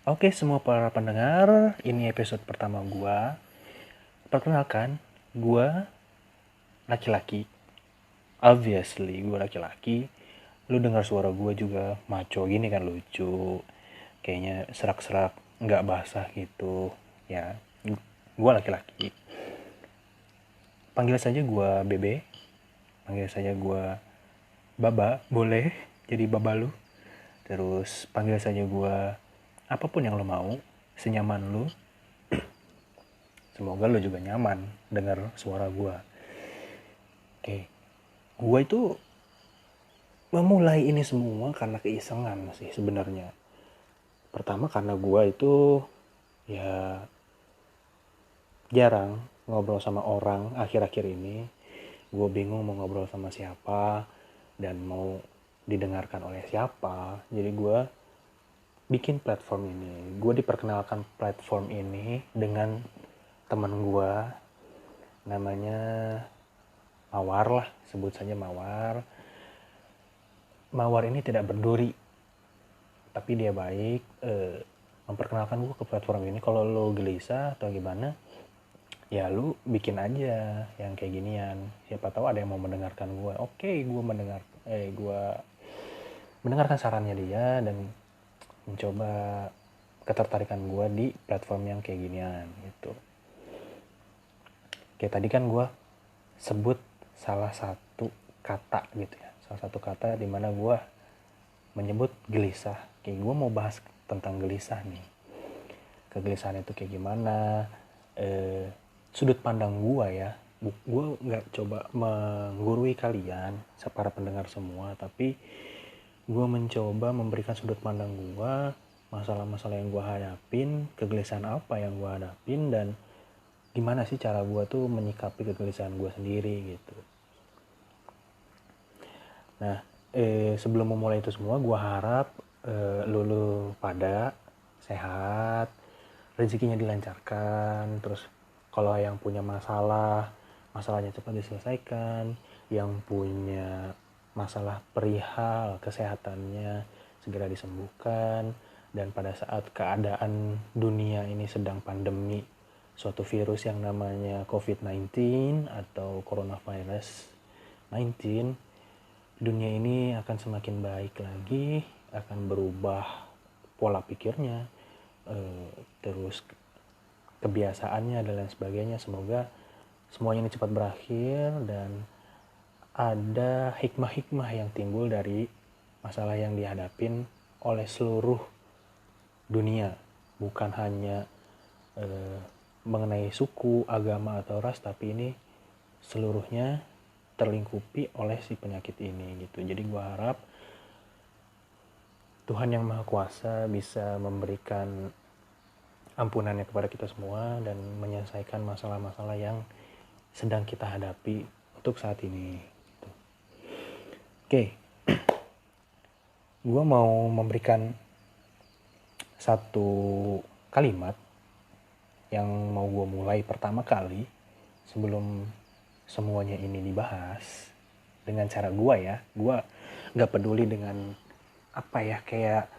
Oke semua para pendengar, ini episode pertama gua. Perkenalkan, gua laki-laki. Obviously gua laki-laki. Lu dengar suara gua juga maco gini kan, lucu. Kayaknya serak-serak, nggak basah gitu. Ya, gua laki-laki. Panggil saja gua Bebe. Panggil saja gua Baba, boleh jadi Baba lu. Terus panggil saja gua apapun yang lo mau, senyaman lu. Semoga lo juga nyaman dengar suara gue. Oke, gue itu memulai ini semua karena keisengan sih sebenarnya. Pertama karena gue itu ya jarang ngobrol sama orang akhir-akhir ini. Gue bingung mau ngobrol sama siapa dan mau didengarkan oleh siapa. Jadi gue bikin platform ini. Gue diperkenalkan platform ini dengan teman gue, namanya Mawar lah, sebut saja Mawar. Mawar ini tidak berduri, tapi dia baik, memperkenalkan gue ke platform ini. Kalau lo gelisah atau gimana, ya lo bikin aja yang kayak ginian. Siapa tahu ada yang mau mendengarkan gue. Oke, gue mendengarkan sarannya dia dan mencoba ketertarikan gue di platform yang kayak ginian gitu. Kayak tadi kan gue sebut salah satu kata gitu ya, salah satu kata di mana gue menyebut gelisah. Kayak gue mau bahas tentang gelisah nih. Kegelisahan itu kayak gimana, sudut pandang gue ya. Gue nggak coba menggurui kalian, para pendengar semua, tapi gue mencoba memberikan sudut pandang gue, masalah-masalah yang gue hadapin, kegelisahan apa yang gue hadapin, dan gimana sih cara gue tuh menyikapi kegelisahan gue sendiri gitu. Nah, sebelum memulai itu semua, gue harap lu pada sehat, rezekinya dilancarkan, terus kalau yang punya masalahnya cepat diselesaikan, yang punya masalah perihal kesehatannya segera disembuhkan, dan pada saat keadaan dunia ini sedang pandemi suatu virus yang namanya COVID-19 atau coronavirus 19, dunia ini akan semakin baik lagi, akan berubah pola pikirnya, terus kebiasaannya dan lain sebagainya. Semoga semuanya ini cepat berakhir dan ada hikmah-hikmah yang timbul dari masalah yang dihadapin oleh seluruh dunia, bukan hanya mengenai suku, agama atau ras, tapi ini seluruhnya terlingkupi oleh si penyakit ini gitu. Jadi gue harap Tuhan yang Maha Kuasa bisa memberikan ampunannya kepada kita semua dan menyelesaikan masalah-masalah yang sedang kita hadapi untuk saat ini. Gitu. Oke, gue mau memberikan satu kalimat yang mau gue mulai pertama kali sebelum semuanya ini dibahas dengan cara gue ya. Gue gak peduli dengan apa ya, kayak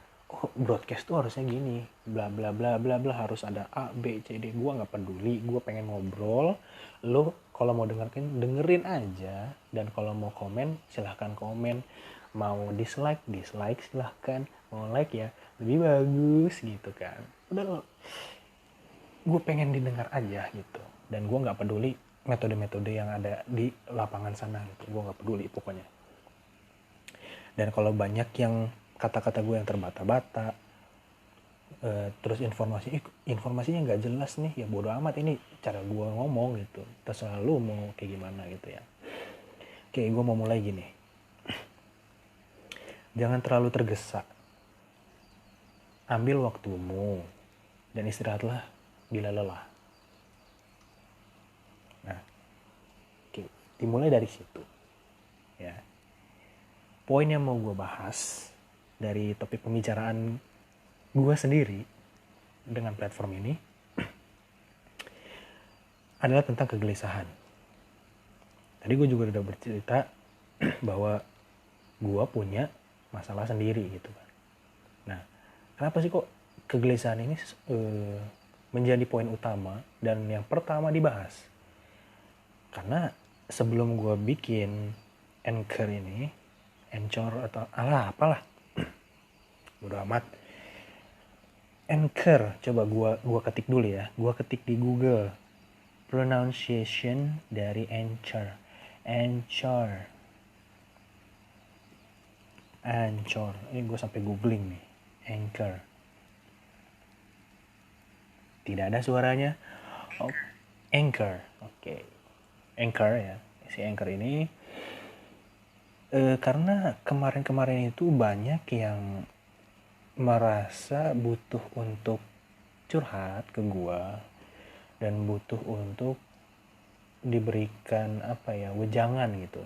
broadcast tuh harusnya gini, bla bla bla bla bla, harus ada A B C D. Gue nggak peduli, gue pengen ngobrol. Lo kalau mau dengerin aja, dan kalau mau komen silahkan komen, mau dislike silahkan, mau like ya lebih bagus gitu kan. Udah, gue pengen didengar aja gitu, dan gue nggak peduli metode-metode yang ada di lapangan sana gitu. Gue nggak peduli pokoknya. Dan kalau banyak yang kata-kata gue yang terbata-bata, terus informasinya nggak jelas nih, ya bodo amat, ini cara gue ngomong gitu, terserah lu mau kayak gimana gitu ya. Oke, gue mau mulai gini. Jangan terlalu tergesa, ambil waktumu dan istirahatlah bila lelah. Nah, oke, dimulai dari situ ya. Poin yang mau gue bahas dari topik pembicaraan gue sendiri dengan platform ini adalah tentang kegelisahan. Tadi gue juga udah bercerita bahwa gue punya masalah sendiri gitu kan. Nah, kenapa sih kok kegelisahan ini menjadi poin utama dan yang pertama dibahas. Karena sebelum gue bikin Anchor ini, Anchor atau apalah, bodo amat. Anchor, coba gua ketik dulu ya. Gua ketik di Google pronunciation dari Anchor. Ini gue sampai googling nih. Anchor. Tidak ada suaranya. Oh, Anchor. Oke. Anchor ya. Si Anchor ini karena kemarin-kemarin itu banyak yang merasa butuh untuk curhat ke gua dan butuh untuk diberikan wejangan gitu.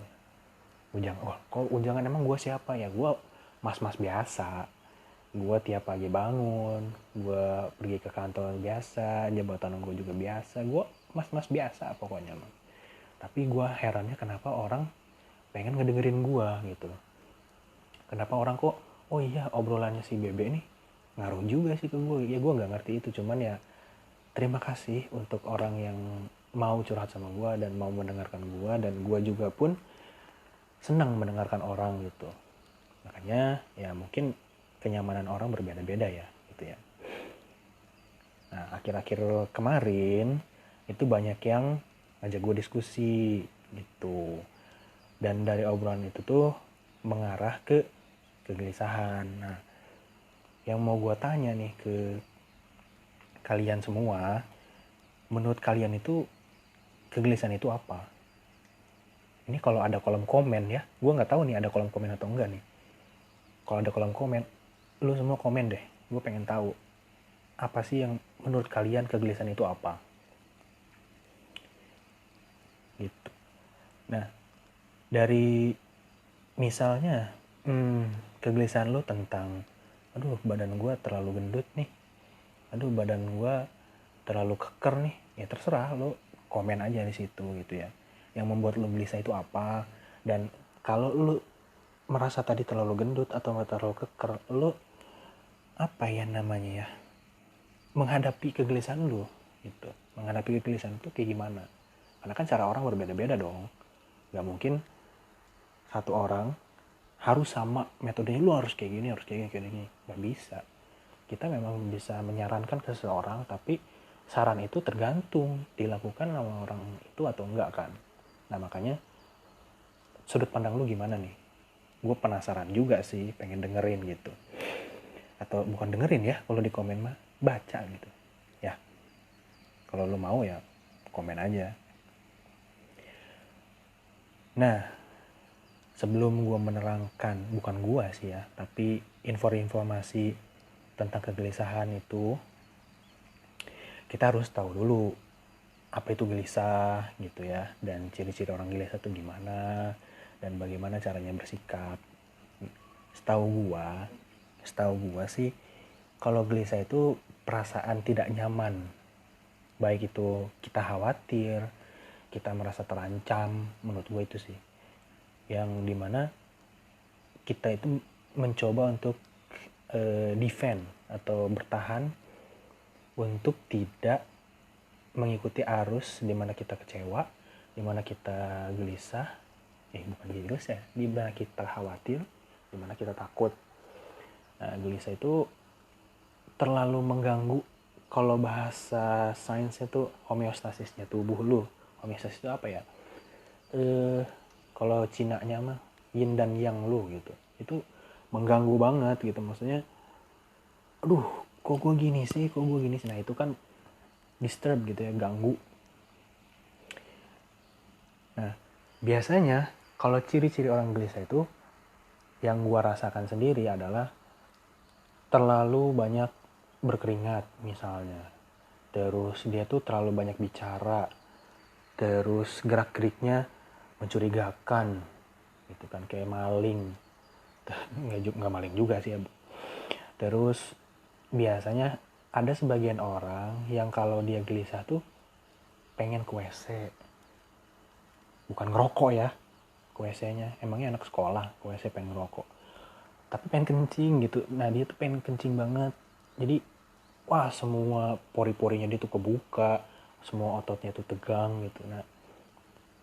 Wejangan emang gua siapa ya? Gua mas-mas biasa. Gua tiap pagi bangun, gua pergi ke kantor biasa, jabatan gua juga biasa. Gua mas-mas biasa pokoknya mah. Tapi gua herannya kenapa orang pengen ngedengerin gua gitu. Kenapa orang kok, oh iya obrolannya si Bebe nih ngaruh juga sih ke gue. Ya gue gak ngerti itu, cuman ya terima kasih untuk orang yang mau curhat sama gue dan mau mendengarkan gue. Dan gue juga pun senang mendengarkan orang gitu. Makanya ya mungkin kenyamanan orang berbeda-beda ya gitu ya. Nah akhir-akhir kemarin itu banyak yang ngajak gue diskusi gitu. Dan dari obrolan itu tuh mengarah ke kegelisahan. Nah, yang mau gue tanya nih ke kalian semua, menurut kalian itu kegelisahan itu apa? Ini kalau ada kolom komen ya, gue nggak tahu nih ada kolom komen atau enggak nih. Kalau ada kolom komen, lu semua komen deh. Gue pengen tahu apa sih yang menurut kalian kegelisahan itu apa? Gitu. Nah, dari misalnya kegelisahan lu tentang aduh badan gue terlalu gendut nih, aduh badan gue terlalu keker nih, ya terserah lo komen aja di situ gitu ya. Yang membuat lo gelisah itu apa? Dan kalau lo merasa tadi terlalu gendut atau terlalu keker, lo apa ya namanya ya? Menghadapi kegelisahan lo gitu. Menghadapi kegelisahan itu kayak gimana? Karena kan cara orang berbeda-beda dong. Gak mungkin satu orang harus sama metodenya, lu harus kayak gini, harus kayak gini. Gak bisa. Kita memang bisa menyarankan ke seseorang, tapi saran itu tergantung dilakukan sama orang itu atau enggak kan. Nah makanya sudut pandang lu gimana nih? Gue penasaran juga sih, pengen dengerin gitu. Atau bukan dengerin ya, kalau di komen mah baca gitu. Ya, kalau lu mau ya komen aja. Nah, sebelum gue menerangkan, bukan gue sih ya, tapi informasi tentang kegelisahan itu, kita harus tahu dulu apa itu gelisah gitu ya, dan ciri-ciri orang gelisah itu gimana, dan bagaimana caranya bersikap. Setahu gua sih, kalau gelisah itu perasaan tidak nyaman, baik itu kita khawatir, kita merasa terancam, menurut gua itu sih, yang dimana kita itu mencoba untuk defend atau bertahan untuk tidak mengikuti arus di mana kita kecewa, di mana kita gelisah, bukan gelisah, di mana kita khawatir, di mana kita takut. Nah, gelisah itu terlalu mengganggu. Kalau bahasa sainsnya tuh homeostasisnya tubuh lu. Homeostasis itu apa ya? Kalau Cina-nya mah yin dan yang lu gitu. Itu mengganggu banget gitu, maksudnya aduh kok gue gini sih. Nah itu kan disturb gitu ya, ganggu. Nah biasanya kalau ciri-ciri orang gelisah itu yang gue rasakan sendiri adalah terlalu banyak berkeringat misalnya, terus dia tuh terlalu banyak bicara, terus gerak-geriknya mencurigakan gitu kan, kayak maling. Nggak maling juga sih ya. Terus biasanya ada sebagian orang yang kalau dia gelisah tuh pengen ke WC, bukan ngerokok ya, ke WC-nya. Emangnya anak sekolah ke WC pengen ngerokok, tapi pengen kencing gitu. Nah dia tuh pengen kencing banget, jadi wah semua pori-porinya dia tuh kebuka, semua ototnya tuh tegang gitu. Nah,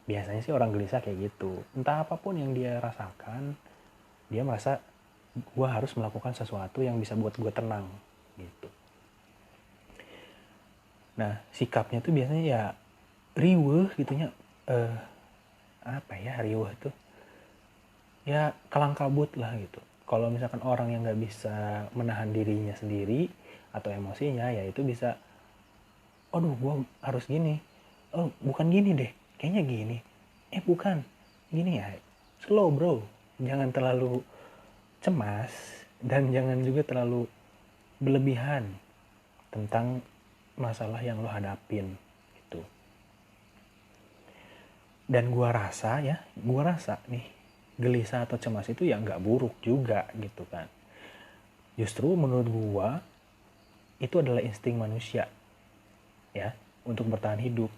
biasanya sih orang gelisah kayak gitu. Entah apapun yang dia rasakan, dia merasa gue harus melakukan sesuatu yang bisa buat gue tenang gitu. Nah, sikapnya tuh biasanya ya riweuh gitunya. Apa ya riweuh tuh? Ya kalang kabut lah gitu. Kalau misalkan orang yang nggak bisa menahan dirinya sendiri atau emosinya, ya itu bisa, aduh gue harus gini, oh bukan gini deh, kayaknya gini, bukan gini ya, slow bro, jangan terlalu cemas dan jangan juga terlalu berlebihan tentang masalah yang lo hadapin gitu. Dan gue rasa nih gelisah atau cemas itu ya nggak buruk juga gitu kan. Justru menurut gue itu adalah insting manusia ya untuk bertahan hidup.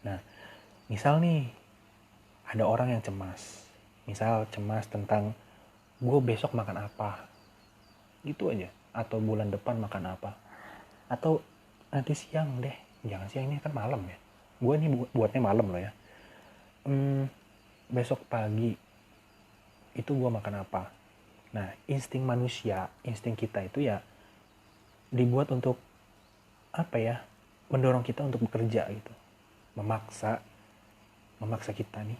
Nah, misal nih ada orang yang cemas, misal cemas tentang gue besok makan apa, gitu aja, atau bulan depan makan apa, atau nanti siang deh, jangan siang, ini kan malam ya, gue ini buatnya malam loh ya. Besok pagi itu gue makan apa. Nah, insting manusia, insting kita itu ya dibuat untuk apa ya, mendorong kita untuk bekerja gitu, memaksa kita nih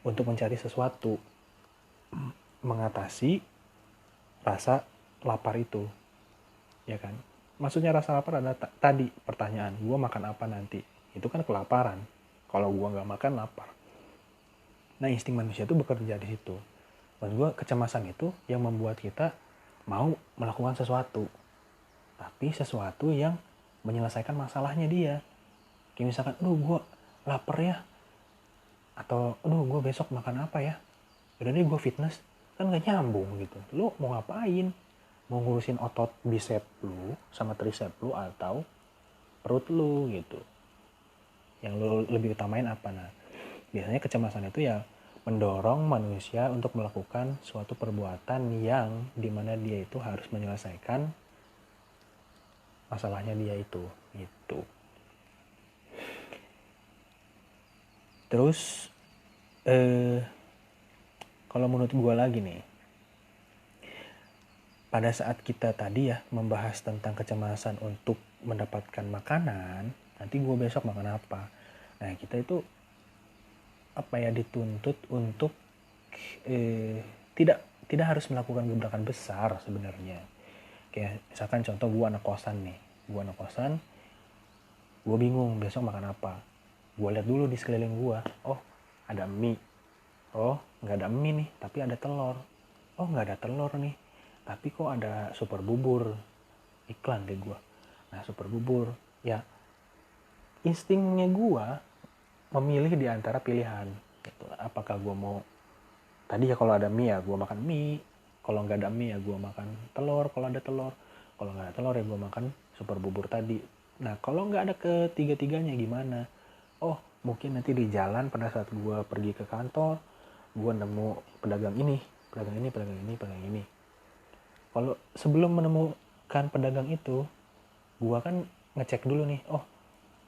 untuk mencari sesuatu, mengatasi rasa lapar itu, ya kan. Maksudnya rasa lapar adalah tadi pertanyaan, gue makan apa nanti, itu kan kelaparan. Kalau gue nggak makan, lapar. Nah, insting manusia itu bekerja di situ. Maksud gue, kecemasan itu yang membuat kita mau melakukan sesuatu, tapi sesuatu yang menyelesaikan masalahnya dia. Kayak misalkan, gue lapar ya, atau gue besok makan apa ya, udah deh gue fitness. Kan gak nyambung gitu. Lu mau ngapain? Mau ngurusin otot bicep lu sama tricep lu atau perut lu gitu. Yang lu lebih utamain apa? Nah, biasanya kecemasan itu ya mendorong manusia untuk melakukan suatu perbuatan yang dimana dia itu harus menyelesaikan masalahnya dia itu gitu. Terus kalau menurut gue lagi nih, pada saat kita tadi ya membahas tentang kecemasan untuk mendapatkan makanan, nanti gue besok makan apa. Nah, kita itu apa ya, dituntut untuk tidak harus melakukan gebrakan besar sebenarnya. Kayak misalkan contoh, gue anak kosan, gue bingung besok makan apa. Gue lihat dulu di sekeliling gue, oh ada mie, oh nggak ada mie nih tapi ada telur, oh nggak ada telur nih tapi kok ada super bubur, iklan deh gue. Nah, super bubur ya, instingnya gue memilih di antara pilihan gitu. Apakah gue mau, tadi ya kalau ada mie ya gue makan mie, kalau nggak ada mie ya gue makan telur, kalau ada telur, kalau nggak ada telur ya gue makan super bubur tadi. Nah, kalau nggak ada ketiga-tiganya gimana? Oh, mungkin nanti di jalan pada saat gue pergi ke kantor, gue nemu pedagang ini. Kalau sebelum menemukan pedagang itu, gue kan ngecek dulu nih, oh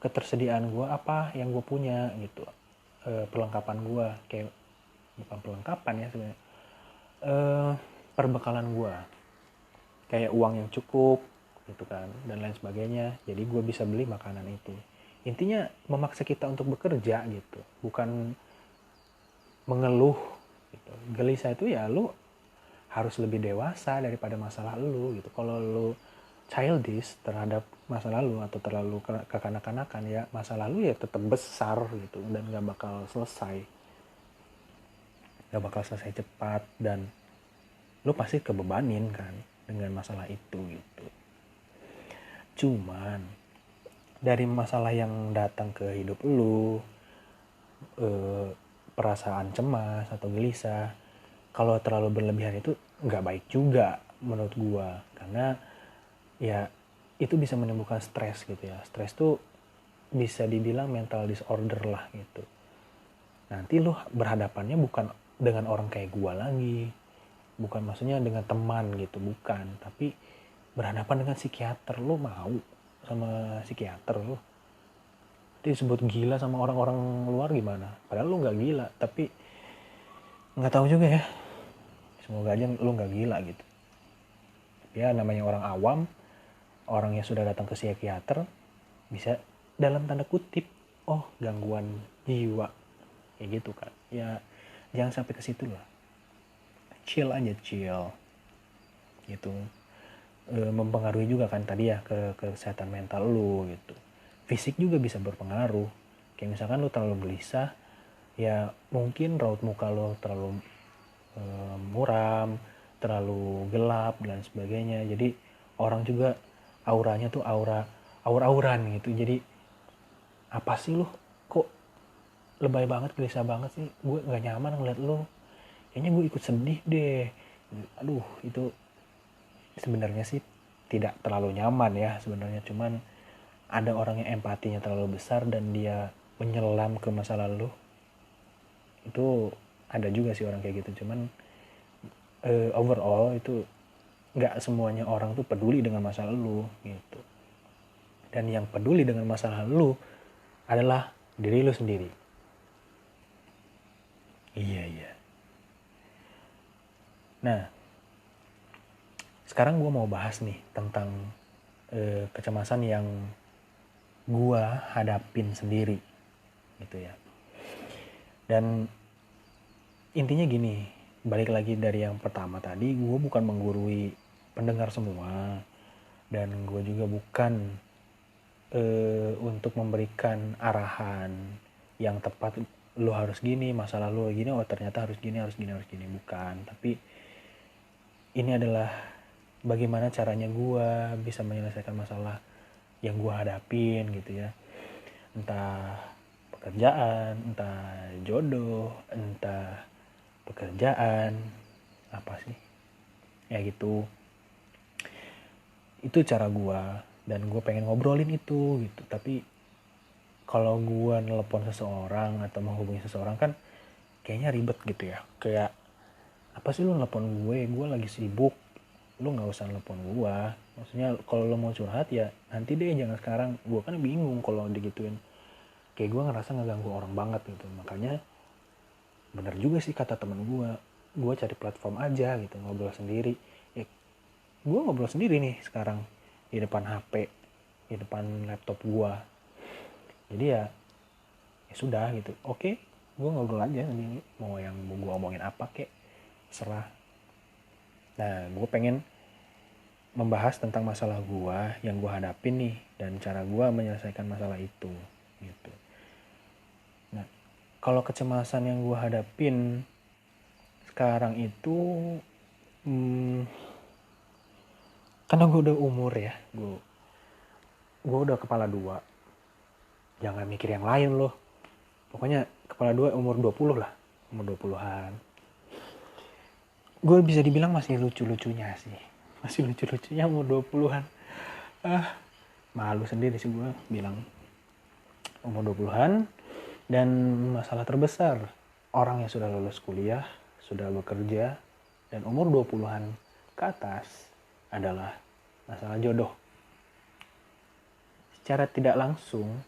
ketersediaan gue apa yang gue punya gitu, perlengkapan gue, kayak bukan perlengkapan ya sebenarnya, perbekalan gue, kayak uang yang cukup gitu kan, dan lain sebagainya. Jadi gue bisa beli makanan itu. Intinya memaksa kita untuk bekerja gitu, bukan mengeluh gitu. Gelisah itu ya lu harus lebih dewasa daripada masa lalu gitu. Kalau lu childish terhadap masa lalu atau terlalu kekanak-kanakan, ya masa lalu ya tetap besar gitu dan gak bakal selesai cepat, dan lu pasti kebebanin kan dengan masalah itu gitu. Cuman dari masalah yang datang ke hidup lu, perasaan cemas atau gelisah, kalau terlalu berlebihan itu nggak baik juga menurut gua, karena ya itu bisa menimbulkan stres gitu ya. Stres tuh bisa dibilang mental disorder lah gitu. Nanti lu berhadapannya bukan dengan orang kayak gua lagi, bukan maksudnya dengan teman gitu, bukan, tapi berhadapan dengan psikiater, lo mau sama psikiater lo? Disebut gila sama orang-orang luar gimana? Padahal lo nggak gila, tapi nggak tahu juga ya. Semoga aja lo nggak gila gitu. Ya namanya orang awam, orang yang sudah datang ke psikiater bisa dalam tanda kutip, oh gangguan jiwa, kayak gitu kan. Ya jangan sampai ke situ lah. Chill aja, chill. Gitu. Mempengaruhi juga kan tadi ya ke kesehatan mental lu gitu. Fisik juga bisa berpengaruh. Kayak misalkan lu terlalu gelisah, ya mungkin raut muka lu terlalu muram, terlalu gelap dan sebagainya. Jadi orang juga auranya tuh aur-auran gitu. Jadi apa sih lu? Kok lebay banget, gelisah banget sih? Gue nggak nyaman ngeliat lu. Kayaknya gue ikut sedih deh. Aduh, itu sebenarnya sih tidak terlalu nyaman ya sebenarnya, cuman ada orang yang empatinya terlalu besar dan dia menyelam ke masa lalu. Itu ada juga sih orang kayak gitu, cuman overall itu nggak semuanya orang tuh peduli dengan masa lalu gitu. Dan yang peduli dengan masa lalu adalah diri lu sendiri. Iya. Nah, sekarang gue mau bahas nih tentang kecemasan yang gue hadapin sendiri gitu ya. Dan intinya gini, balik lagi dari yang pertama tadi, gue bukan menggurui pendengar semua, dan gue juga bukan untuk memberikan arahan yang tepat, lo harus gini, masa lalu gini, oh ternyata harus gini, bukan. Tapi ini adalah bagaimana caranya gue bisa menyelesaikan masalah yang gue hadapin gitu ya. Entah pekerjaan, entah jodoh, entah pekerjaan, apa sih? Ya gitu. Itu cara gue, dan gue pengen ngobrolin itu gitu. Tapi kalau gue nelpon seseorang atau menghubungi seseorang kan kayaknya ribet gitu ya. Kayak, apa sih lu nelpon gue lagi sibuk, lu nggak usah nelpon gue. Maksudnya kalau lu mau curhat ya nanti deh, jangan sekarang. Gue kan bingung kalau digituin, kayak gue ngerasa ngeganggu orang banget gitu. Makanya bener juga sih kata temen gue cari platform aja gitu, ngobrol sendiri. Ya, gue ngobrol sendiri nih sekarang di depan HP, di depan laptop gue. Jadi ya sudah gitu. Oke, gue ngobrol aja sendiri, mau yang mau gue omongin apa kek, serah. Nah, gue pengen membahas tentang masalah gue yang gue hadapin nih, dan cara gue menyelesaikan masalah itu gitu. Nah, kalau kecemasan yang gue hadapin sekarang itu, karena gue udah umur ya, gue udah kepala 2. Jangan mikir yang lain loh. Pokoknya kepala 2 umur 20 lah, umur 20-an. Gue bisa dibilang masih lucu-lucunya sih. Masih lucu-lucunya umur 20-an. Malu sendiri sih gue bilang umur 20-an. Dan masalah terbesar, orang yang sudah lulus kuliah, sudah bekerja, dan umur 20-an ke atas adalah masalah jodoh. Secara tidak langsung,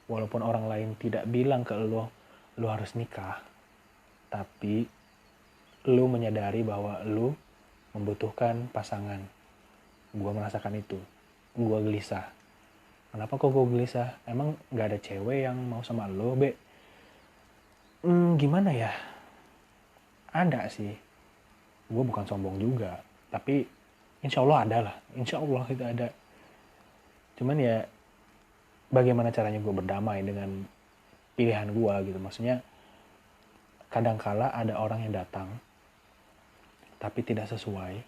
walaupun orang lain tidak bilang ke lo harus nikah, tapi lo menyadari bahwa lo membutuhkan pasangan. Gue merasakan itu. Gue gelisah. Kenapa kok gue gelisah? Emang gak ada cewek yang mau sama lo, Be? Gimana ya? Ada sih. Gue bukan sombong juga. Tapi insya Allah ada lah. Insya Allah itu ada. Cuman ya bagaimana caranya gue berdamai dengan pilihan gue gitu. Maksudnya kadangkala ada orang yang datang tapi tidak sesuai.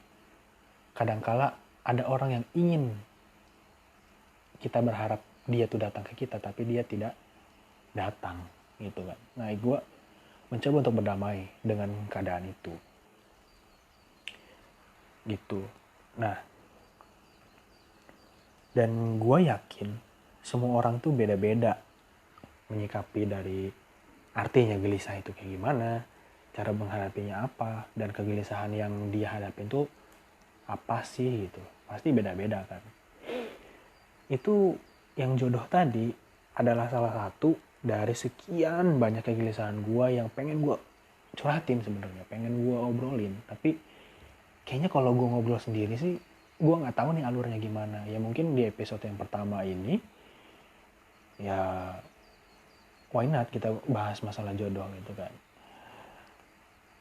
Kadangkala ada orang yang ingin kita berharap dia tuh datang ke kita, tapi dia tidak datang gitu kan. Nah, gue mencoba untuk berdamai dengan keadaan itu gitu. Nah, dan gue yakin semua orang tuh beda-beda menyikapi dari artinya gelisah itu kayak gimana, cara menghadapinya apa, dan kegelisahan yang dia hadapin tuh apa sih gitu. pasti beda-beda kan. Itu yang jodoh tadi adalah salah satu dari sekian banyak kegelisahan gue yang pengen gue curhatin sebenarnya, pengen gue obrolin. Tapi kayaknya kalau gue ngobrol sendiri sih, gue nggak tahu nih alurnya gimana. Ya mungkin di episode yang pertama ini, ya why not kita bahas masalah jodoh gitu kan.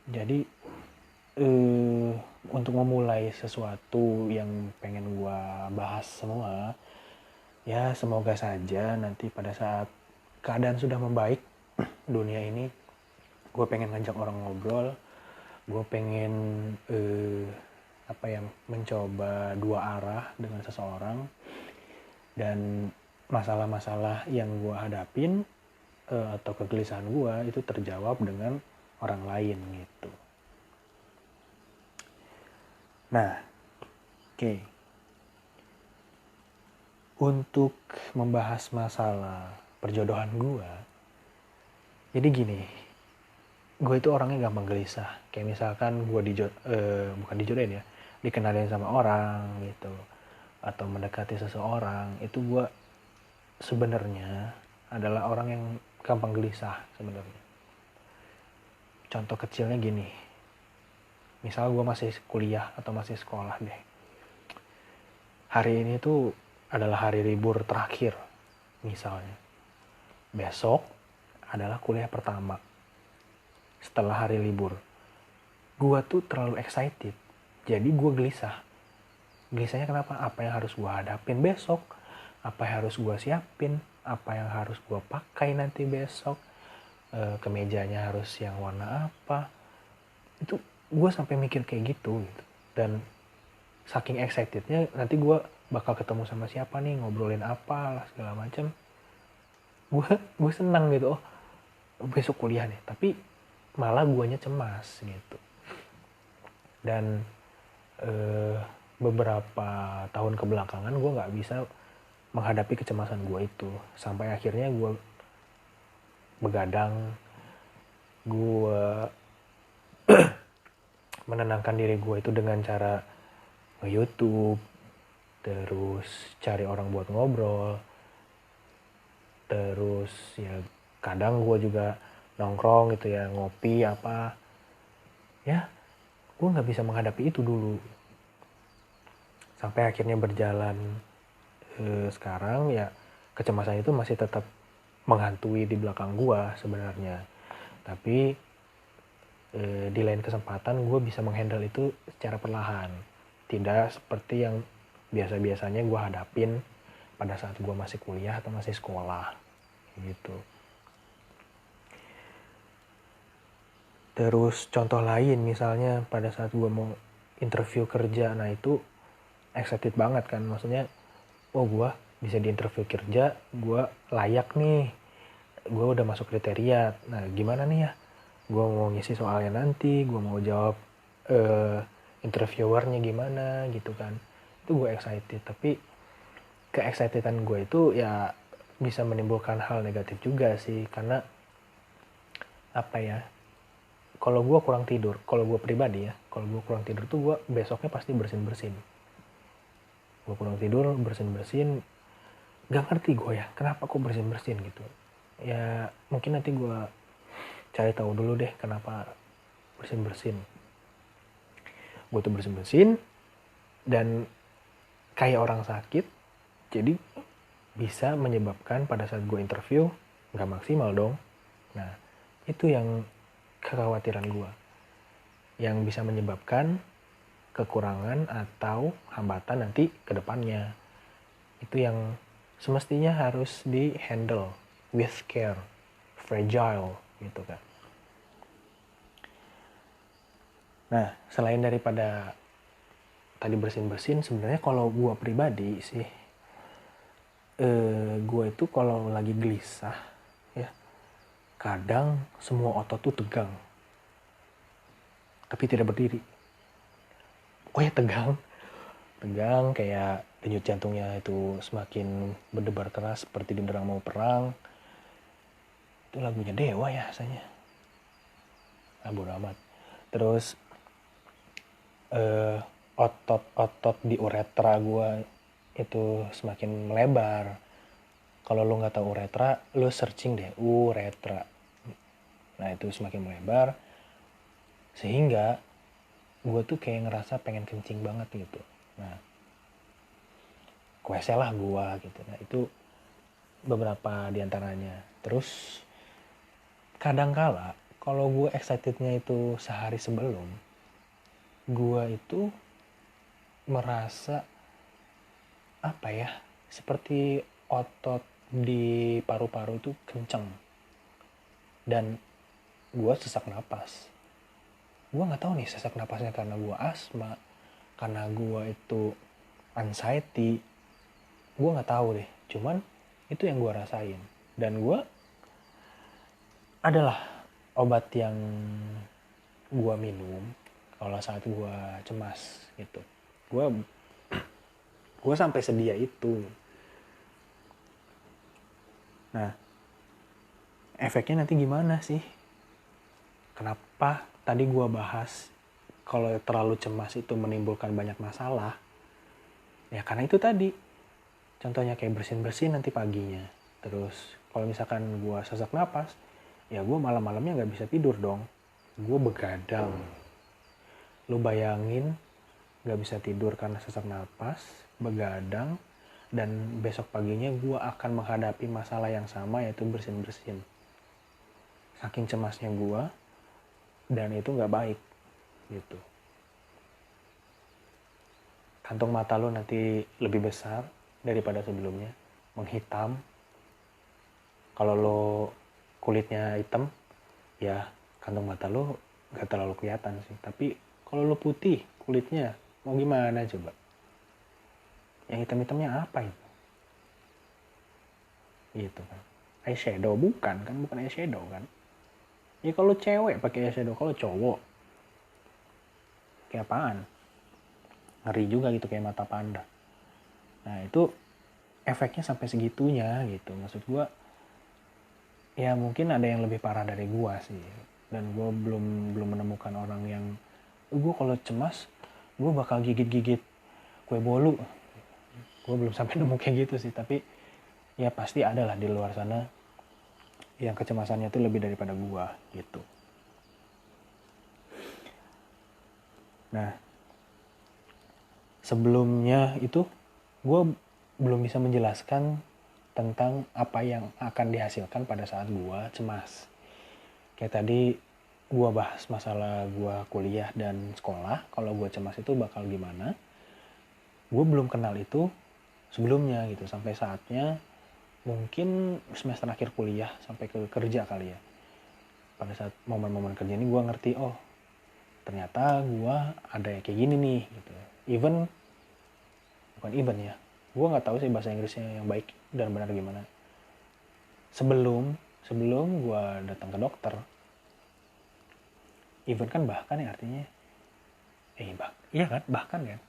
Jadi untuk memulai sesuatu yang pengen gue bahas semua, ya semoga saja nanti pada saat keadaan sudah membaik dunia ini, gue pengen ngajak orang ngobrol, gue pengen mencoba dua arah dengan seseorang, dan masalah-masalah yang gue hadapin atau kegelisahan gue itu terjawab dengan orang lain gitu. Nah, oke. Untuk membahas masalah perjodohan gue, jadi gini, gue itu orangnya gampang gelisah. Kayak misalkan gue bukan dijodohin ya, dikenalin sama orang gitu, atau mendekati seseorang, itu gue sebenarnya adalah orang yang gampang gelisah sebenarnya. Contoh kecilnya gini, misal gue masih kuliah atau masih sekolah deh. Hari ini tuh adalah hari libur terakhir misalnya. Besok adalah kuliah pertama setelah hari libur. Gue tuh terlalu excited. Jadi gue gelisah. Gelisahnya kenapa? Apa yang harus gue hadapin besok? Apa yang harus gue siapin? Apa yang harus gue pakai nanti besok? Kemejanya harus yang warna apa? Itu gue sampai mikir kayak gitu. Dan saking excitednya nanti gue bakal ketemu sama siapa nih, ngobrolin apa lah segala macam. Gue senang gitu, oh besok kuliah nih, tapi malah guanya cemas gitu. Dan beberapa tahun kebelakangan gue nggak bisa menghadapi kecemasan gue itu, sampai akhirnya gue begadang, gue menenangkan diri gue itu dengan cara nge-YouTube, terus cari orang buat ngobrol, terus ya kadang gue juga nongkrong gitu ya, ngopi apa, ya gue nggak bisa menghadapi itu dulu. Sampai akhirnya berjalan sekarang ya kecemasan itu masih tetap menghantui di belakang gue sebenarnya. Tapi di lain kesempatan gue bisa menghandle itu secara perlahan. Tidak seperti yang biasa-biasanya gue hadapin pada saat gue masih kuliah atau masih sekolah. Gitu. Terus contoh lain misalnya pada saat gue mau interview kerja, nah itu excited banget kan. Maksudnya, oh gue bisa di interview kerja, gue layak nih. Gue udah masuk kriteria. Nah gimana nih ya? Gue mau ngisi soalnya nanti, gue mau jawab interviewernya gimana gitu kan. Itu gue excited, tapi ke-excitedan gue itu ya bisa menimbulkan hal negatif juga sih. Karena apa ya, kalau gue kurang tidur, kalau gue pribadi ya, kalau gue kurang tidur tuh gue besoknya pasti bersin-bersin. Gue kurang tidur, bersin-bersin, gak ngerti gue ya, kenapa kok bersin-bersin gitu. Ya mungkin nanti gue cari tahu dulu deh kenapa bersin-bersin. Gue tuh bersin-bersin dan kayak orang sakit, jadi bisa menyebabkan pada saat gue interview gak maksimal dong. Nah itu yang kekhawatiran gue, yang bisa menyebabkan kekurangan atau hambatan nanti ke depannya. Itu yang semestinya harus di handle with care, fragile gitu kan. Nah, selain daripada tadi bersin-bersin, sebenarnya kalau gue pribadi sih, gue itu kalau lagi gelisah, ya kadang semua otot tuh tegang, tapi tidak berdiri. Pokoknya tegang kayak denyut jantungnya itu semakin berdebar keras seperti diderang mau perang. Itu lagunya Dewa ya rasanya. Bodo amat. Terus otot-otot di uretra gue itu semakin melebar. Kalau lu nggak tahu uretra, lu searching deh uretra. Nah itu semakin melebar, sehingga gue tuh kayak ngerasa pengen kencing banget gitu. Nah, WC lah gue gitu. Nah itu beberapa diantaranya. Terus kadang kala kalau gue excitednya itu sehari sebelum, gue itu merasa apa ya, seperti otot di paru-paru itu kenceng dan gue sesak napas. Gue nggak tahu nih sesak napasnya karena gue asma, karena gue itu anxiety, gue nggak tahu deh. Cuman itu yang gue rasain, dan gue adalah obat yang gue minum kalau saat gue cemas gitu. Gue sampai sedia itu. Nah, efeknya nanti gimana sih? Kenapa tadi gue bahas kalau terlalu cemas itu menimbulkan banyak masalah? Ya karena itu tadi. Contohnya kayak bersin-bersin nanti paginya. Terus kalau misalkan gue sesak napas, ya gue malam-malamnya gak bisa tidur dong. Gue begadang. Lu bayangin gak bisa tidur karena sesak napas, begadang, dan besok paginya gue akan menghadapi masalah yang sama, yaitu bersin-bersin. Saking cemasnya gue, dan itu gak baik gitu. Kantung mata lu nanti lebih besar daripada sebelumnya, menghitam. Kalau lo kulitnya hitam, ya kantung mata lo gak terlalu kelihatan sih. Tapi kalau lo putih kulitnya, mau gimana coba? Yang hitam-hitamnya apa itu? Gitu kan. Eyeshadow bukan eyeshadow kan? Ya kalau cewek pakai eyeshadow, kalau cowok kayak apaan? Ngeri juga gitu, kayak mata panda. Nah itu efeknya sampai segitunya gitu. Maksud gue, ya mungkin ada yang lebih parah dari gue sih. Dan gue belum menemukan orang yang, gue kalau cemas gue bakal gigit-gigit kue bolu. Gue belum sampai nemu kayak gitu sih. Tapi ya pasti ada lah di luar sana yang kecemasannya tuh lebih daripada gue gitu. Nah, sebelumnya itu gue belum bisa menjelaskan tentang apa yang akan dihasilkan pada saat gue cemas. Kayak tadi gue bahas masalah gue kuliah dan sekolah, kalau gue cemas itu bakal gimana. Gue belum kenal itu sebelumnya gitu, sampai saatnya mungkin semester akhir kuliah sampai ke kerja kali ya. Pada saat momen-momen kerja ini gue ngerti, oh ternyata gue ada yang kayak gini nih gitu. Bukan even ya, gue nggak tahu sih bahasa Inggrisnya yang baik dan benar gimana. Sebelum gue datang ke dokter, even kan bahkan ya artinya, iya kan, bahkan kan.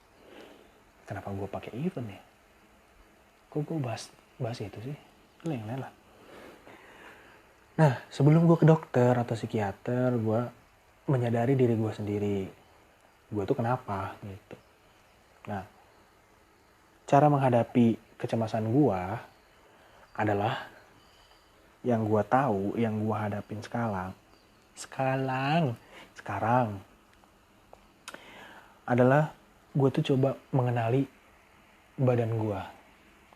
Kenapa gue pakai even ya? Kok gue bahas itu sih? Yang lain lah. Nah, sebelum gue ke dokter atau psikiater, gue menyadari diri gue sendiri. Gue tuh kenapa gitu. Nah, cara menghadapi kecemasan gue adalah yang gue tahu, yang gue hadapin sekarang adalah gue tuh coba mengenali badan gue.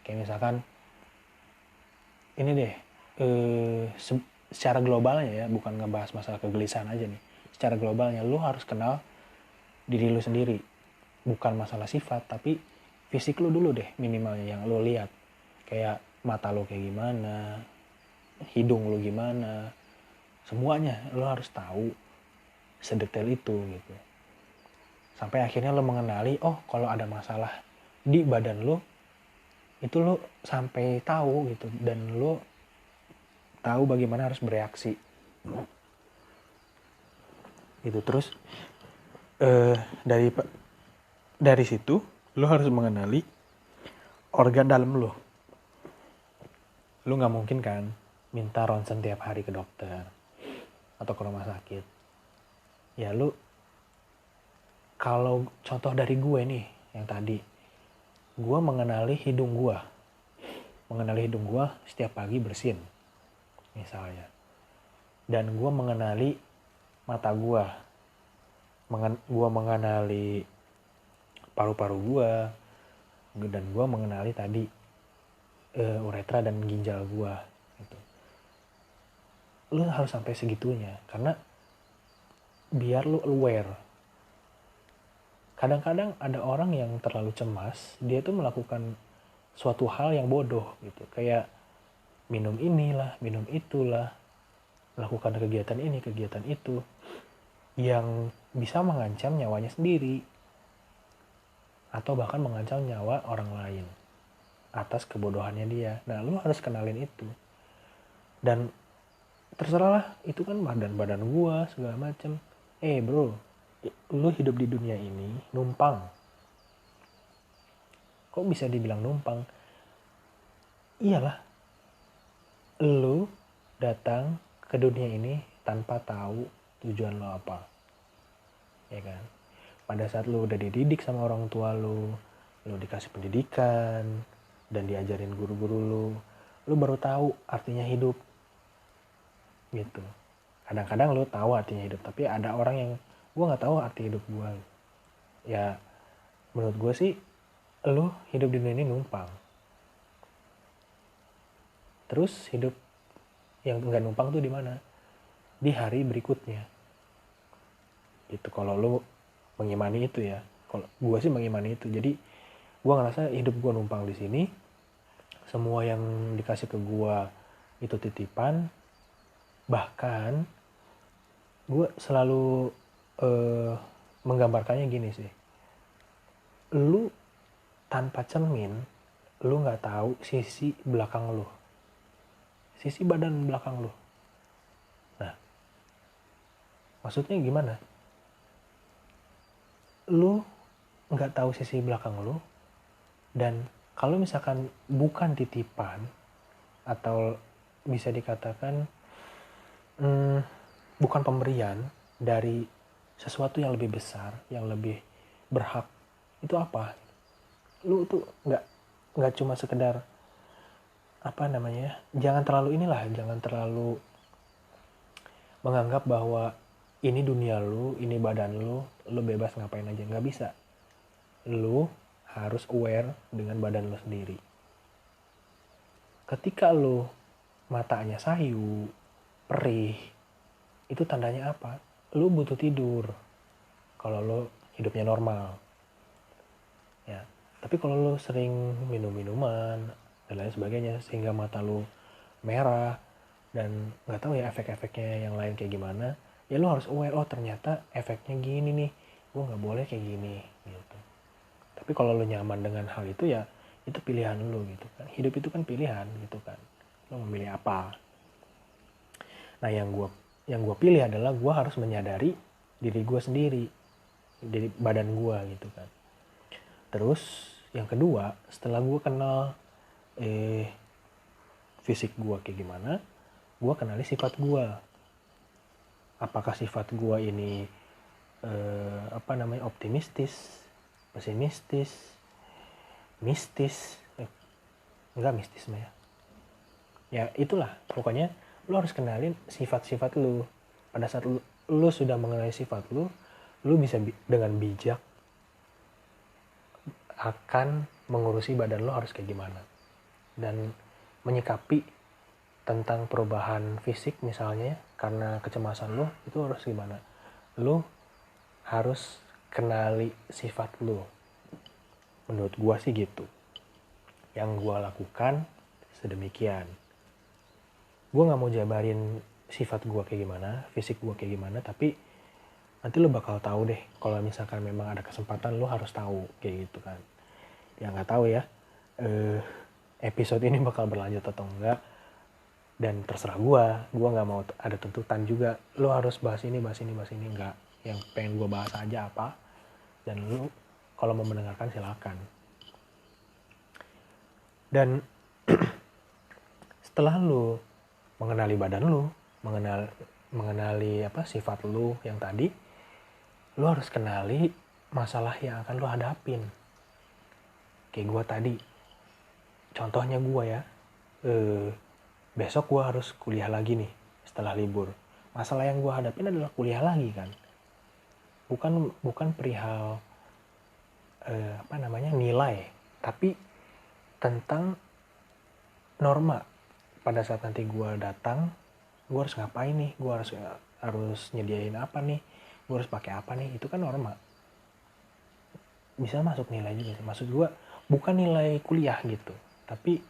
Kayak misalkan ini deh, secara globalnya ya, bukan ngebahas masalah kegelisahan aja nih. Secara globalnya lu harus kenal diri lu sendiri. Bukan masalah sifat, tapi fisik lu dulu deh minimalnya yang lu lihat. Kayak mata lu kayak gimana, hidung lu gimana, semuanya lu harus tahu sedetail itu gitu. Sampai akhirnya lu mengenali, oh kalau ada masalah di badan lu, itu lu sampai tahu gitu, dan lu tahu bagaimana harus bereaksi gitu. Terus dari situ lu harus mengenali organ dalam lu. Lu nggak mungkin kan minta ronsen tiap hari ke dokter atau ke rumah sakit. Ya lu Kalau contoh dari gue nih, yang tadi, gue mengenali hidung gue. Mengenali hidung gue setiap pagi bersin, misalnya. Dan gue mengenali mata gue. Gue mengenali paru-paru gue. Dan gue mengenali tadi uretra dan ginjal gue. Gitu. Lu harus sampai segitunya. Karena biar lu aware. Kadang-kadang ada orang yang terlalu cemas, dia tuh melakukan suatu hal yang bodoh gitu. Kayak minum inilah, minum itulah, melakukan kegiatan ini, kegiatan itu, yang bisa mengancam nyawanya sendiri. Atau bahkan mengancam nyawa orang lain atas kebodohannya dia. Nah, lu harus kenalin itu. Dan terserah lah, itu kan badan gua, segala macem. Bro, lu hidup di dunia ini numpang. Kok bisa dibilang numpang? Iyalah, lu datang ke dunia ini tanpa tahu tujuan lo apa. Ya kan? Pada saat lu udah dididik sama orang tua lu dikasih pendidikan, dan diajarin guru-guru lu baru tahu artinya hidup. Gitu. Kadang-kadang lu tahu artinya hidup, tapi ada orang yang gue nggak tahu arti hidup gue. Ya, menurut gue sih, lu hidup di dunia ini numpang. Terus hidup yang nggak numpang tuh di mana? Di hari berikutnya. Itu kalau lu mengimani itu ya. Kalau gue sih mengimani itu. Jadi gue ngerasa hidup gue numpang di sini. Semua yang dikasih ke gue itu titipan. Bahkan gue selalu menggambarkannya gini sih. Lu tanpa cermin, lu nggak tahu sisi belakang lu, sisi badan belakang lu. Nah, maksudnya gimana? Lu nggak tahu sisi belakang lu, dan kalau misalkan bukan titipan, atau bisa dikatakan bukan pemberian dari sesuatu yang lebih besar, yang lebih berhak, itu apa? Lu tuh nggak cuma sekedar jangan terlalu menganggap bahwa ini dunia lu, ini badan lu bebas ngapain aja. Nggak bisa. Lu harus aware dengan badan lu sendiri. Ketika lu matanya sayu, perih, itu tandanya apa? Lu butuh tidur. Kalau lu hidupnya normal. Ya. Tapi kalau lu sering minum minuman dan lain sebagainya, sehingga mata lu merah dan nggak tahu ya efek-efeknya yang lain kayak gimana, ya lu harus aware, oh ternyata efeknya gini nih, gue nggak boleh kayak gini gitu. Tapi kalau lu nyaman dengan hal itu, ya itu pilihan lu gitu kan. Hidup itu kan pilihan gitu kan, lu memilih apa. Nah, yang gue pilih adalah gue harus menyadari diri gue sendiri, dari badan gue gitu kan. Terus yang kedua, setelah gue kenal fisik gue kayak gimana, gue kenali sifat gue. Apakah sifat gue ini optimistis, pesimistis, mistis, enggak mistis mah ya. Ya itulah, pokoknya lu harus kenalin sifat-sifat lu. Pada saat lu sudah mengenali sifat lu bisa dengan bijak akan mengurusi badan lo harus kayak gimana. Dan menyikapi tentang perubahan fisik misalnya, karena kecemasan lo, itu harus gimana. Lo harus kenali sifat lo. Menurut gua sih gitu. Yang gua lakukan sedemikian. Gua gak mau jabarin sifat gua kayak gimana, fisik gua kayak gimana, tapi nanti lo bakal tahu deh. Kalau misalkan memang ada kesempatan, lo harus tahu kayak gitu kan. Ya nggak tahu ya episode ini bakal berlanjut atau enggak, dan terserah gue nggak mau ada tuntutan juga lo harus bahas ini enggak. Yang pengen gue bahas aja apa, dan lo kalau mau mendengarkan silakan. Dan setelah lo mengenali badan lo, mengenali sifat lo yang tadi, lo harus kenali masalah yang akan lo hadapin. Kayak gue tadi, contohnya gue ya, besok gue harus kuliah lagi nih setelah libur. Masalah yang gue hadapin adalah kuliah lagi kan. Bukan perihal nilai, tapi tentang norma. Pada saat nanti gue datang, gue harus ngapain nih, gue harus nyediain apa nih, gue harus pakai apa nih, itu kan norma. Bisa masuk nilai juga. Maksud gue bukan nilai kuliah gitu, tapi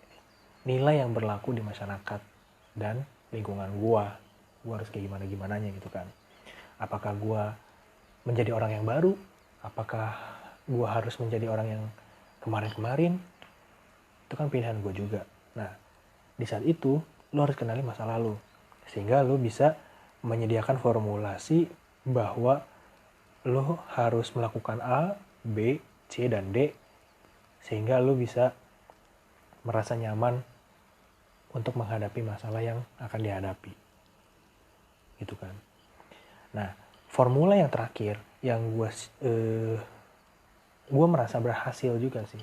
nilai yang berlaku di masyarakat dan lingkungan gue harus kayak gimana-gimananya gitu kan. Apakah gue menjadi orang yang baru, apakah gue harus menjadi orang yang kemarin-kemarin, itu kan pilihan gue juga. Nah, di saat itu lo harus kenali masa lalu, sehingga lo bisa menyediakan formulasi bahwa lo harus melakukan A, B, C, dan D, sehingga lo bisa merasa nyaman untuk menghadapi masalah yang akan dihadapi. Gitu kan. Nah, formula yang terakhir yang gue merasa berhasil juga sih,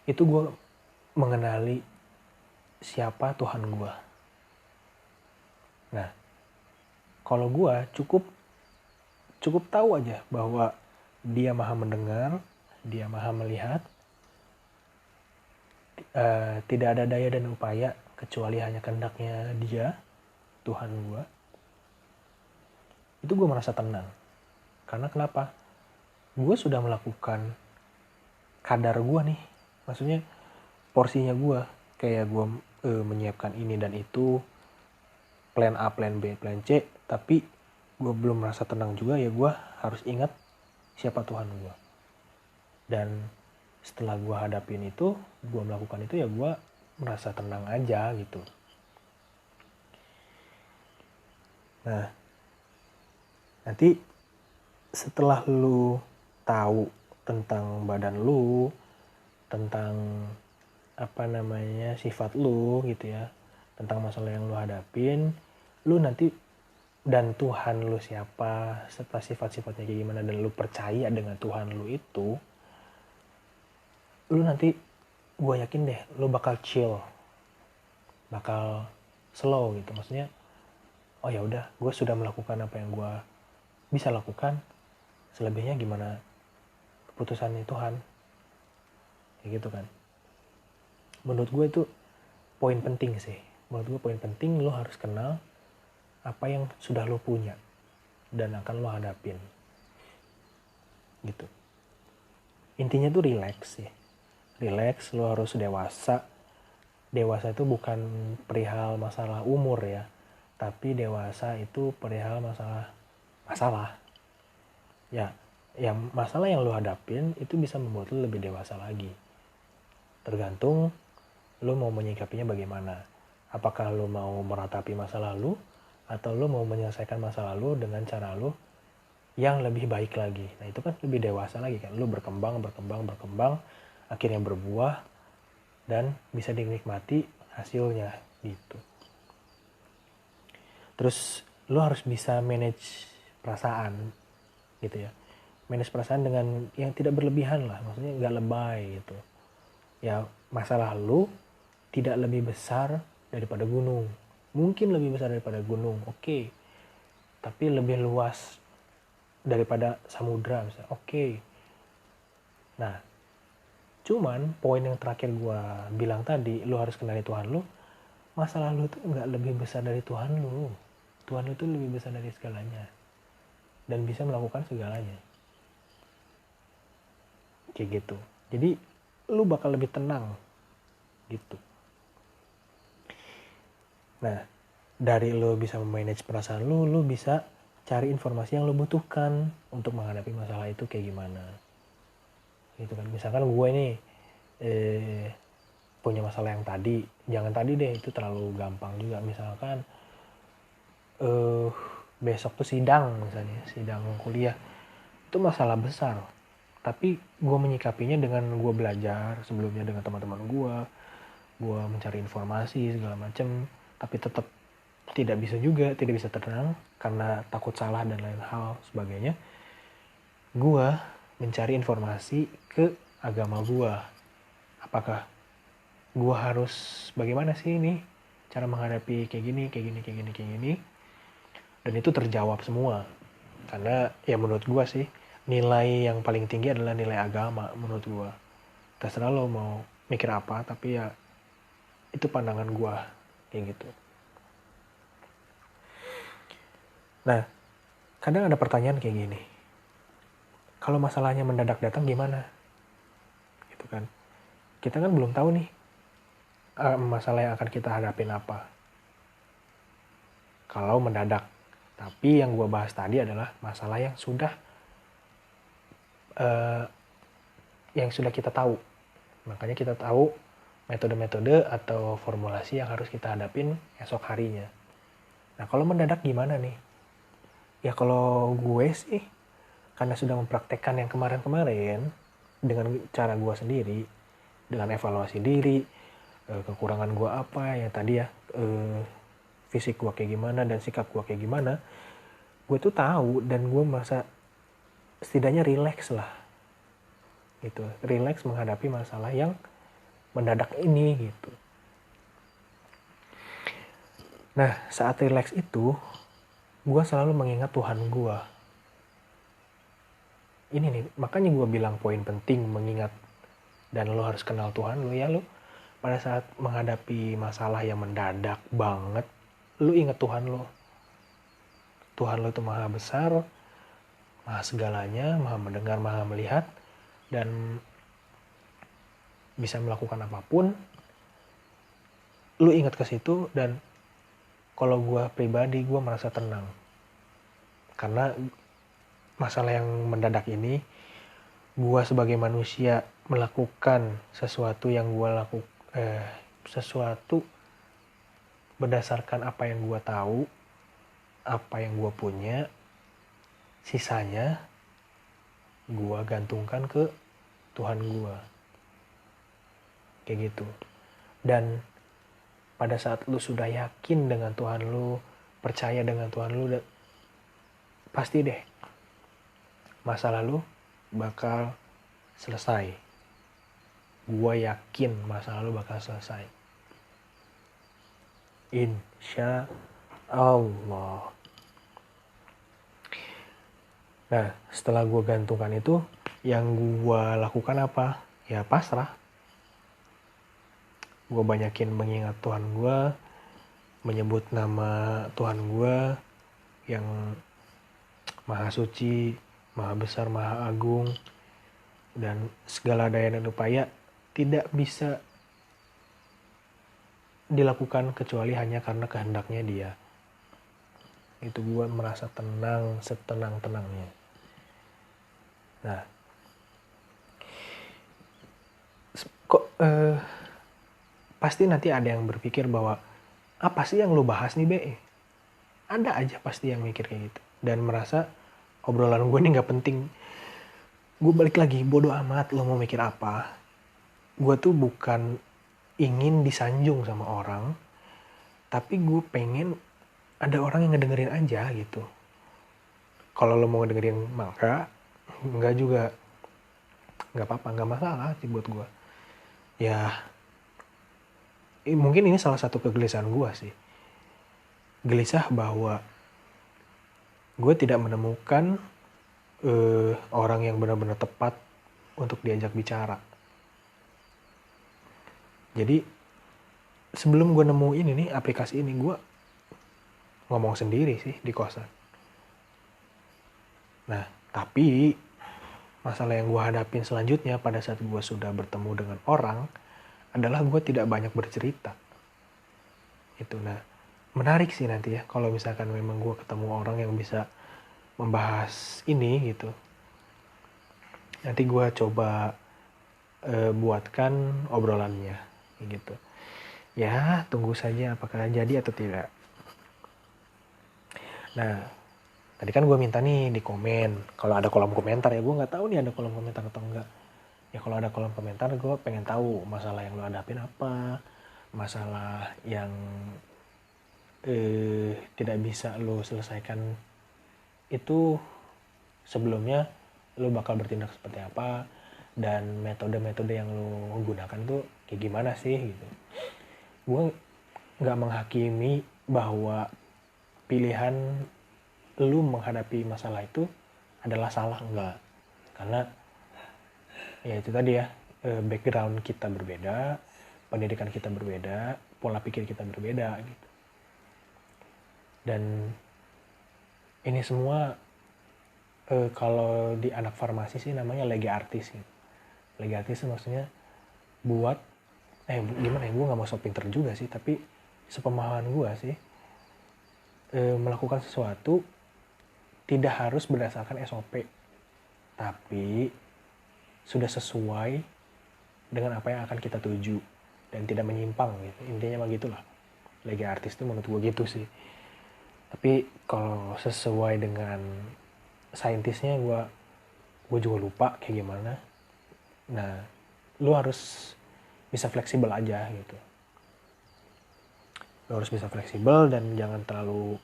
itu gue mengenali siapa Tuhan gue. Nah, kalau gue cukup tahu aja bahwa Dia Maha mendengar, Dia Maha melihat, tidak ada daya dan upaya kecuali hanya kehendaknya Dia, Tuhan gue. Itu gue merasa tenang. Karena kenapa? Gue sudah melakukan kadar gue nih. Maksudnya porsinya gue. Kayak gue menyiapkan ini dan itu. Plan A, plan B, plan C. Tapi gue belum merasa tenang juga, ya gue harus ingat siapa Tuhan gue. Dan setelah gue hadapin itu, gue melakukan itu, ya gue merasa tenang aja gitu. Nah, nanti setelah lu tahu tentang badan lu, tentang sifat lu gitu ya, tentang masalah yang lu hadapin, lu nanti dan Tuhan lu siapa, serta sifat-sifatnya kayak gimana, dan lu percaya dengan Tuhan lu itu, lu nanti gue yakin deh lu bakal chill, bakal slow gitu. Maksudnya, oh ya udah, gue sudah melakukan apa yang gue bisa lakukan, selebihnya gimana keputusannya Tuhan, kayak gitu kan. Menurut gue itu poin penting sih. Menurut gue poin penting, lo harus kenal apa yang sudah lo punya dan akan lo hadapin gitu. Intinya tuh relax sih. Relax, lo harus dewasa. Dewasa itu bukan perihal masalah umur ya, tapi dewasa itu perihal masalah. Ya, yang masalah yang lo hadapin itu bisa membuat lo lebih dewasa lagi. Tergantung lo mau menyikapinya bagaimana. Apakah lo mau meratapi masa lalu, atau lo mau menyelesaikan masa lalu dengan cara lo yang lebih baik lagi. Nah, itu kan lebih dewasa lagi kan. Lo berkembang, akhirnya berbuah, dan bisa dinikmati hasilnya gitu. Terus lo harus bisa manage perasaan gitu ya. Manage perasaan dengan yang tidak berlebihan lah. Maksudnya gak lebay gitu. Ya, masalah lo tidak lebih besar daripada gunung. Mungkin lebih besar daripada gunung, oke. Tapi lebih luas daripada samudra misalnya, oke. Nah, cuman poin yang terakhir gue bilang tadi, lo harus kenali Tuhan lo. Masalah lo tuh gak lebih besar dari Tuhan lo. Tuhan lo tuh lebih besar dari segalanya. Dan bisa melakukan segalanya. Kayak gitu. Jadi, lo bakal lebih tenang. Gitu. Nah, dari lo bisa memanage perasaan lo bisa cari informasi yang lo butuhkan untuk menghadapi masalah itu kayak gimana. Gitu kan. Misalkan gue nih punya masalah yang tadi, jangan tadi deh, itu terlalu gampang juga. Misalkan besok tuh sidang kuliah, itu masalah besar. Tapi gue menyikapinya dengan gue belajar sebelumnya dengan teman-teman gue mencari informasi segala macem, tapi tetap tidak bisa tenang karena takut salah dan lain hal sebagainya. Gue mencari informasi ke agama gue. Apakah gue harus bagaimana sih ini cara menghadapi kayak gini. Dan itu terjawab semua. Karena ya menurut gue sih, nilai yang paling tinggi adalah nilai agama menurut gue. Terserah lo mau mikir apa, tapi ya itu pandangan gue kayak gitu. Nah, kadang ada pertanyaan kayak gini. Kalau masalahnya mendadak datang gimana? Gitu kan. Kita kan belum tahu nih masalah yang akan kita hadapin apa. Kalau mendadak. Tapi yang gue bahas tadi adalah masalah yang sudah kita tahu. Makanya kita tahu metode-metode atau formulasi yang harus kita hadapin esok harinya. Nah, kalau mendadak gimana nih? Ya kalau gue sih, karena sudah mempraktekkan yang kemarin-kemarin, dengan cara gue sendiri, dengan evaluasi diri, kekurangan gue apa, yang tadi ya, fisik gue kayak gimana dan sikap gue kayak gimana, gue tuh tahu dan gue merasa setidaknya rileks lah. Gitu, rileks menghadapi masalah yang mendadak ini gitu. Nah, saat rileks itu, gue selalu mengingat Tuhan gue. Ini nih, makanya gue bilang poin penting mengingat dan lo harus kenal Tuhan lo ya. Lo pada saat menghadapi masalah yang mendadak banget, lo ingat Tuhan lo. Tuhan lo itu maha besar, maha segalanya, maha mendengar, maha melihat, dan bisa melakukan apapun. Lo ingat ke situ, dan kalau gue pribadi, gue merasa tenang. Karena masalah yang mendadak ini, gue sebagai manusia melakukan sesuatu yang gue sesuatu berdasarkan apa yang gue tahu, apa yang gue punya, sisanya gue gantungkan ke Tuhan gue. Kayak gitu. Dan pada saat lu sudah yakin dengan Tuhan lu, percaya dengan Tuhan lu, pasti deh masalah lu bakal selesai. Gue yakin masalah lu bakal selesai. Insya Allah. Nah, setelah gue gantungkan itu, yang gue lakukan apa? Ya pasrah. Gue banyakin mengingat Tuhan gue, menyebut nama Tuhan gue yang maha suci, maha besar, maha agung, dan segala daya dan upaya tidak bisa dilakukan kecuali hanya karena kehendaknya Dia. Itu gue merasa tenang, setenang-tenangnya. Nah, kok pasti nanti ada yang berpikir bahwa apa sih yang lo bahas nih Be? Ada aja pasti yang mikir kayak gitu dan merasa obrolan gue ini nggak penting. Gue balik lagi, bodoh amat lo mau mikir apa. Gue tuh bukan ingin disanjung sama orang, tapi gue pengen ada orang yang ngedengerin aja gitu. Kalau lo mau ngedengerin maka nggak juga, nggak apa-apa, nggak masalah sih buat gue. Ya mungkin ini salah satu kegelisahan gue sih, gelisah bahwa gue tidak menemukan orang yang benar-benar tepat untuk diajak bicara. Jadi sebelum gue nemu ini nih aplikasi ini, gue ngomong sendiri sih di kosan. Nah, tapi masalah yang gue hadapin selanjutnya pada saat gue sudah bertemu dengan orang adalah gue tidak banyak bercerita. Itu, nah menarik sih nanti ya kalau misalkan memang gue ketemu orang yang bisa membahas ini gitu. Nanti gue coba buatkan obrolannya gitu. Ya, tunggu saja apakah jadi atau tidak. Nah, tadi kan gue minta nih di komen. Kalau ada kolom komentar ya, gue nggak tahu nih ada kolom komentar atau enggak. Ya kalau ada kolom komentar, gue pengen tahu masalah yang lo hadapin apa, masalah yang tidak bisa lo selesaikan itu sebelumnya lu bakal bertindak seperti apa, dan metode-metode yang lu gunakan tuh kayak gimana sih gitu. Gue nggak menghakimi bahwa pilihan lu menghadapi masalah itu adalah salah, enggak. Karena ya itu tadi ya, background kita berbeda, pendidikan kita berbeda, pola pikir kita berbeda gitu. Dan ini semua kalau di anak farmasi sih namanya lege artis gitu. Lege artis maksudnya buat gimana ya, gue nggak mau so pinter juga sih, tapi sepemahaman gue sih, melakukan sesuatu tidak harus berdasarkan SOP, tapi sudah sesuai dengan apa yang akan kita tuju dan tidak menyimpang gitu. Intinya mah gitulah. Lege artis itu menurut gue gitu sih. Tapi kalau sesuai dengan saintisnya gue juga lupa kayak gimana. Nah, lu harus bisa fleksibel aja gitu. Lu harus bisa fleksibel dan jangan terlalu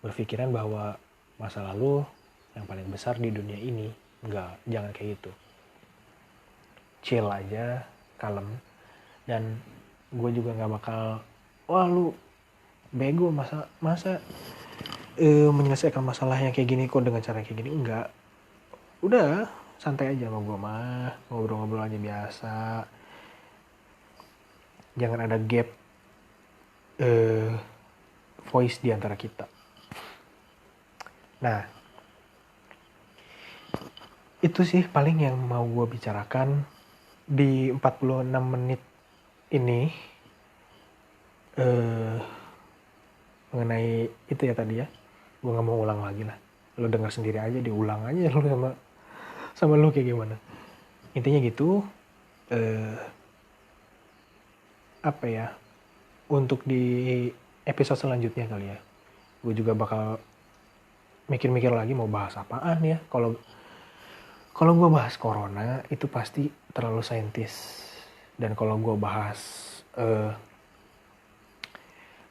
berpikiran bahwa masa lalu yang paling besar di dunia ini. Enggak, jangan kayak gitu. Chill aja, kalem. Dan gue juga gak bakal, wah lu bego masa menyelesaikan masalahnya kayak gini kok dengan cara kayak gini. Enggak. Udah, santai aja sama gue mah. Ngobrol-ngobrol aja biasa. Jangan ada gap voice di antara kita. Nah, itu sih paling yang mau gue bicarakan di 46 menit ini, mengenai itu ya tadi ya. Gue gak mau ulang lagi lah. Lo dengar sendiri aja, diulang aja lo sama lo kayak gimana. Intinya gitu. Apa ya, untuk di episode selanjutnya kali ya, gue juga bakal mikir-mikir lagi mau bahas apaan ya. Kalau gue bahas corona itu pasti terlalu saintis, dan kalau gue bahas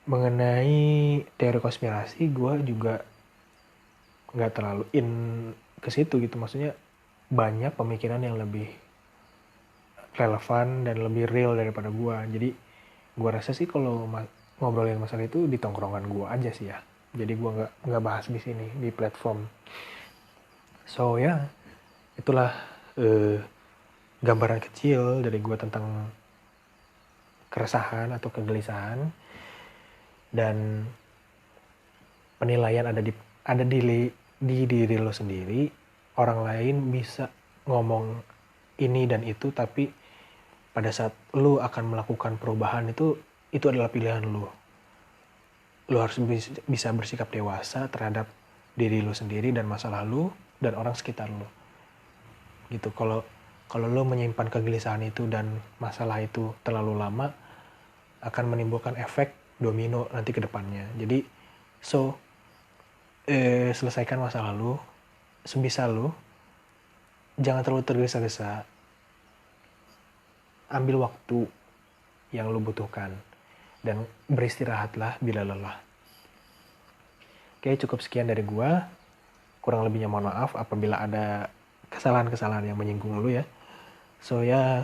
mengenai teori konspirasi, gue juga nggak terlalu in ke situ gitu. Maksudnya banyak pemikiran yang lebih relevan dan lebih real daripada gue. Jadi gue rasa sih kalau ngobrolin masalah itu di tongkrongan gue aja sih ya. Jadi gue nggak bahas di sini di platform. So ya, itulah gambaran kecil dari gue tentang keresahan atau kegelisahan, dan penilaian ada di diri lo sendiri. Orang lain bisa ngomong ini dan itu, tapi pada saat lo akan melakukan perubahan itu adalah pilihan lo. Lo harus bisa bersikap dewasa terhadap diri lo sendiri dan masalah lo dan orang sekitar lo. Gitu. Kalau lo menyimpan kegelisahan itu dan masalah itu terlalu lama, akan menimbulkan efek domino nanti ke depannya. Jadi selesaikan masalah lo sebisa lo. Jangan terlalu tergesa-gesa. Ambil waktu yang lo butuhkan dan beristirahatlah bila lelah. Oke, cukup sekian dari gua. Kurang lebihnya mohon maaf apabila ada kesalahan-kesalahan yang menyinggung lo ya. So ya,